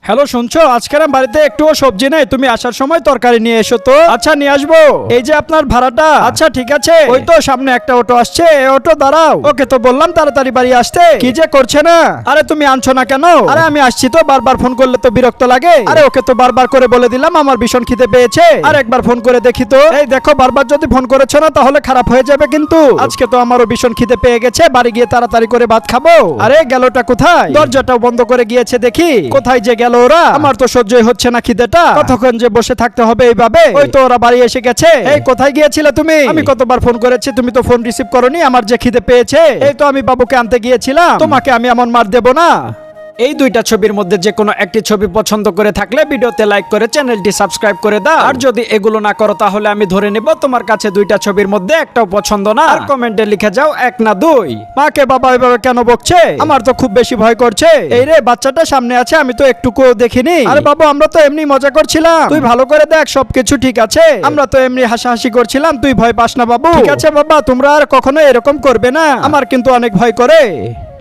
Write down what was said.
Hello, শুনছো? আজকের বাড়িতে একটুও সবজি নেই, তুমি আসার সময় তরকারি নিয়ে এসো তো। আচ্ছা, নিয়ে আসবো। এই যে আপনার ভাড়াটা। আচ্ছা ঠিক আছে, ওই তো সামনে একটা অটো আসছে, এই অটো দাঁড়াও। ওকে তো বললাম তাড়াতাড়ি বাড়ি আসতে, কি যে করছে না। আরে তুমি আনছো না কেন? আরে আমি আসছি তো, বারবার ফোন করলে তো বিরক্ত লাগে। আরে ওকে তো বারবার করে বলে দিলাম আমার ভীষণ খিদে পেয়েছে, আর একবার ফোন করে দেখি তো। এই দেখো, বারবার যদি ফোন করেছো না তাহলে খারাপ হয়ে যাবে কিন্তু। আজকে তো আমারও ভীষণ খিদে পেয়ে গেছে, বাড়ি গিয়ে তাড়াতাড়ি করে ভাত খাবো। আরে গেলটা কোথায়? দরজাটাও বন্ধ করে গিয়েছে দেখি, কোথায় যে গেল ওরা। আমার তো সহ্যই হচ্ছে না খিদেটা, কতক্ষণ যে বসে থাকতে হবে এইভাবে। ওই তো ওরা বাড়ি এসে গেছে। এই কোথায় গিয়েছিলে তুমি? আমি কতবার ফোন করেছি, তুমি তো ফোন রিসিভ করোনি। আমার যে খিদে পেয়েছে, এই তো আমি বাবুকে আনতে গিয়েছিলাম, তোমাকে আমি এমন মার দেব না। এই দুইটা ছবির মধ্যে যে কোনো একটি ছবি পছন্দ করে থাকলে ভিডিওতে লাইক করে চ্যানেলটি সাবস্ক্রাইব করে দাও। আর যদি এগুলো না করো তাহলে আমি ধরে নেব তোমার কাছে দুইটা ছবির মধ্যে একটাও পছন্দ না। আর কমেন্টে লিখে যাও 1 না 2। মাকে বাবা এভাবে কেন বকছে? আমার তো খুব বেশি ভয় করছে। এই রে, বাচ্চাটা সামনে আছে, আমি তো একটুকুও দেখিনি। আরে বাবা, আমরা তো এমনি মজা করছিলাম, তুই ভালো করে দেখ সবকিছু ঠিক আছে। আমরা তো এমনি হাসাহাসি করছিলাম, তুই ভয় পাস না বাবু। ঠিক আছে বাবা, তোমরা আর কখনো এরকম করবে না, আমার কিন্তু অনেক ভয় করে।